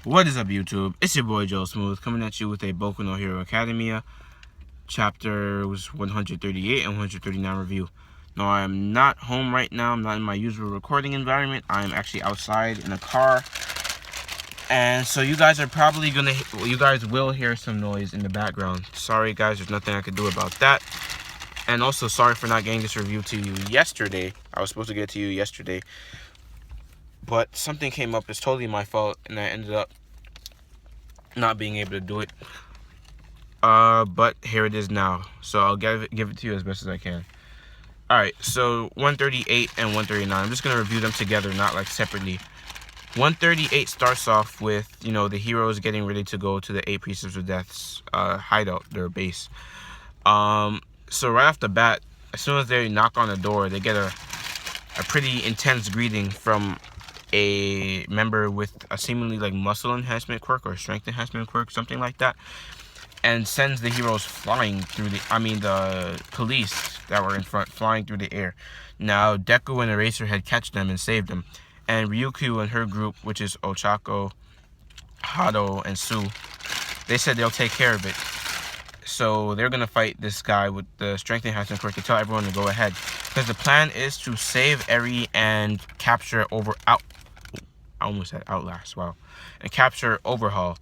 What is up, YouTube? It's your boy Joe Smooth coming at you with a Boku no Hero Academia chapters 138 and 139 review. Now, I am not home right now. I'm not in my usual recording environment. I am actually outside in a car. And so you guys will hear some noise in the background. Sorry, guys. There's nothing I could do about that. And also, sorry for not getting this review to you yesterday. I was supposed to get it to you yesterday. But something came up. It's totally my fault. And I ended up not being able to do it. But here it is now. So I'll give it to you as best as I can. Alright, so 138 and 139. I'm just going to review them together, not like separately. 138 starts off with, the heroes getting ready to go to the 8 Precepts of Death's hideout, their base. So right off the bat, as soon as they knock on the door, they get a pretty intense greeting from a member with a seemingly like muscle enhancement quirk or strength enhancement quirk, something like that, and sends the heroes flying through the police that were in front, flying through the air. Now, Deku and Eraserhead catch them and save them, and Ryukyu and her group, which is Ochako, Hado, and Su, they said they'll take care of it. So they're gonna fight this guy with the strength enhancement quirk to tell everyone to go ahead, because the plan is to save Eri and capture I almost said Outlast, wow. And capture Overhaul.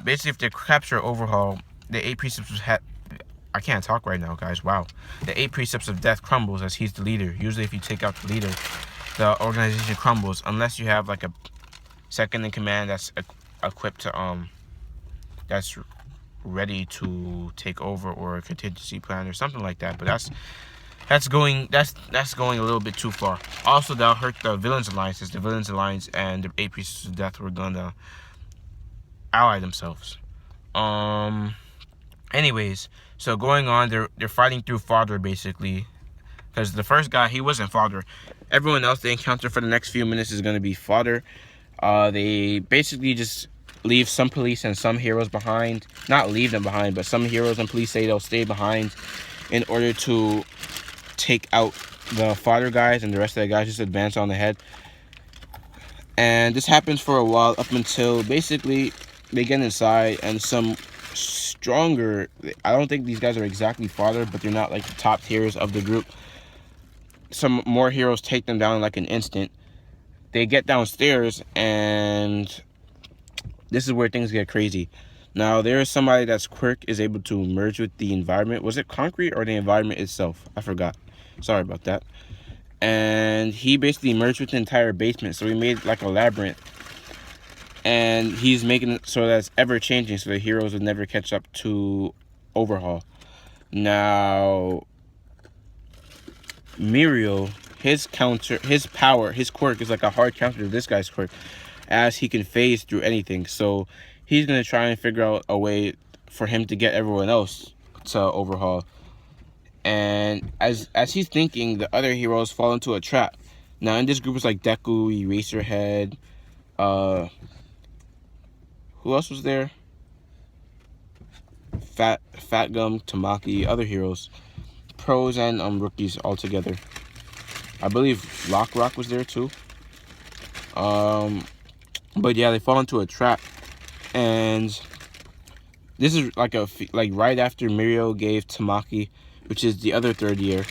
Basically, if they capture Overhaul, the 8 Precepts of I can't talk right now, guys, wow. The 8 Precepts of Death crumbles as he's the leader. Usually, if you take out the leader, the organization crumbles, unless you have, like, a second in command that's equipped to, that's ready to take over, or a contingency plan or something like that. But that's going a little bit too far. Also, that'll hurt the Villains Alliance, as the Villains Alliance and the 8 Precepts of Death were gonna ally themselves. Anyways, so going on, they're fighting through fodder, basically, because the first guy, he wasn't fodder. Everyone else they encounter for the next few minutes is gonna be fodder. They basically just leave some police and some heroes behind. Not leave them behind, but some heroes and police say they'll stay behind in order to take out the fodder guys, and the rest of the guys just advance on ahead. And this happens for a while, up until basically they get inside, and some stronger, I don't think these guys are exactly fodder, but they're not like the top tiers of the group. Some more heroes take them down in like an instant. They get downstairs, and this is where things get crazy. Now, there is somebody that's quirk is able to merge with the environment. Was it concrete or the environment itself? I forgot. Sorry about that. And he basically merged with the entire basement. So he made like a labyrinth. And he's making it so that it's ever changing, so the heroes would never catch up to Overhaul. Now, Muriel, his quirk is like a hard counter to this guy's quirk, as he can phase through anything. So he's gonna try and figure out a way for him to get everyone else to Overhaul. And as he's thinking, the other heroes fall into a trap. Now, in this group is like Deku, Eraserhead, who else was there? Fat Gum, Tamaki, other heroes, pros and rookies all together. I believe Lock Rock was there too. But yeah, they fall into a trap, and this is like right after Mirio gave Tamaki, which is the other third year,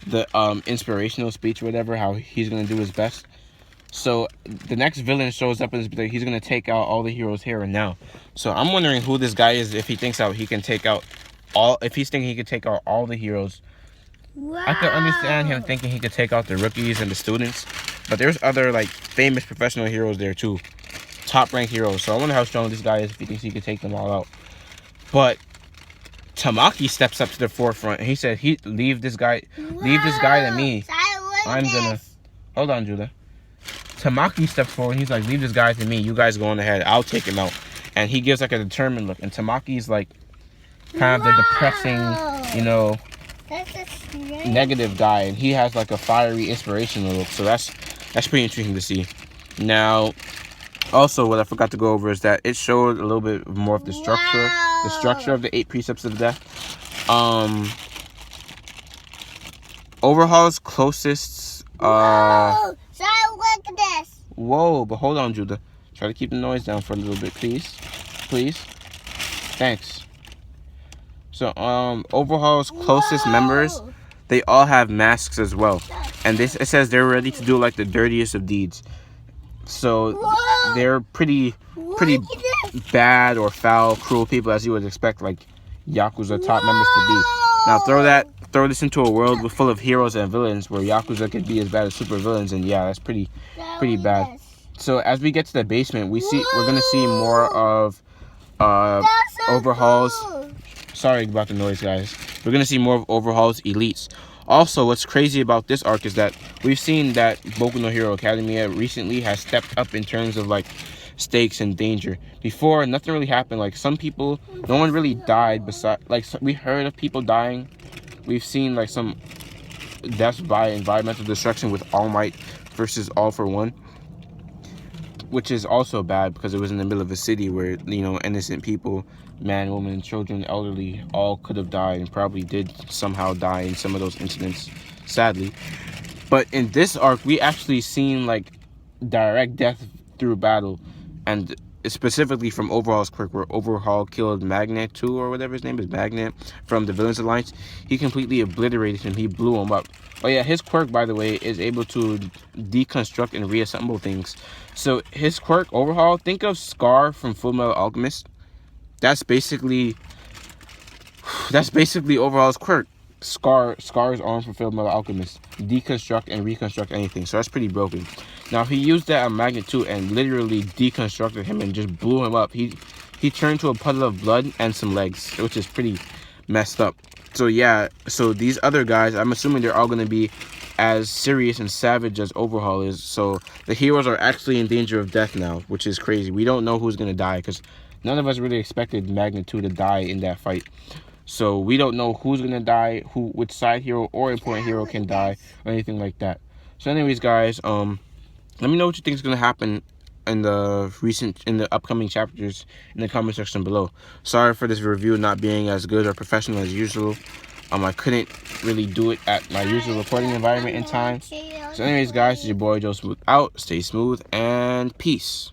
the inspirational speech or whatever, how he's gonna do his best. So the next villain shows up, and he's gonna take out all the heroes here and now. So I'm wondering who this guy is. If he thinks he can take out if he's thinking he could take out all the heroes. Wow. I could understand him thinking he could take out the rookies and the students, but there's other like famous professional heroes there too, top ranked heroes. So I wonder how strong this guy is, if he thinks he could take them all out. But Tamaki steps up to the forefront, and he said, leave this guy to me. I'm gonna hold on, Judah. Tamaki steps forward, and he's like, leave this guy to me. You guys go on ahead. I'll take him out. And he gives like a determined look. And Tamaki's like kind of the depressing, negative guy. And he has like a fiery, inspirational look. So that's pretty interesting to see. Now, also what I forgot to go over is that it showed a little bit more of the structure. Wow. The structure of the 8 Precepts of Death. Overhaul's closest... Whoa, so look at this. Whoa, but hold on, Judah. Try to keep the noise down for a little bit, please. Please. Thanks. So, Overhaul's closest members, they all have masks as well. And it says they're ready to do like the dirtiest of deeds. So, they're pretty bad or foul, cruel people as you would expect, like Yakuza top members to be. Now, throw this into a world full of heroes and villains where Yakuza could be as bad as super villains, and yeah, that's pretty bad. So as we get to the basement, we're gonna see more of Overhaul's. Sorry about the noise, guys. We're gonna see more of Overhaul's elites. Also, what's crazy about this arc is that we've seen that Boku no Hero Academia recently has stepped up in terms of like stakes and danger. Before, nothing really happened. Like some people, no one really died. Besides, like we heard of people dying. We've seen like some deaths by environmental destruction with All Might versus All for One, which is also bad because it was in the middle of a city where, you know, innocent people, man, woman, children, elderly, all could have died and probably did somehow die in some of those incidents, sadly. But in this arc, we actually seen like direct death through battle, and specifically from Overhaul's quirk, where Overhaul killed Magnet 2 or whatever his name is, Magnet, from the Villains Alliance. He completely obliterated him. He blew him up. Oh yeah, his quirk, by the way, is able to deconstruct and reassemble things. So his quirk, Overhaul, think of Scar from Fullmetal Alchemist. That's basically Overhaul's quirk. Scar's arm from Fullmetal Alchemist. Deconstruct and reconstruct anything. So that's pretty broken. Now he used that on Magnet 2 and literally deconstructed him and just blew him up. He turned to a puddle of blood and some legs, which is pretty messed up. So yeah, so these other guys, I'm assuming they're all going to be as serious and savage as Overhaul is. So the heroes are actually in danger of death now, which is crazy. We don't know who's going to die because none of us really expected Magnet 2 to die in that fight. So we don't know who's going to die, which side hero or important hero can die or anything like that. So anyways, guys, let me know what you think is going to happen in the upcoming chapters in the comment section below. Sorry for this review not being as good or professional as usual. I couldn't really do it at my usual recording environment in time. So anyways, guys, it's your boy Joe Smooth out. Stay smooth and peace.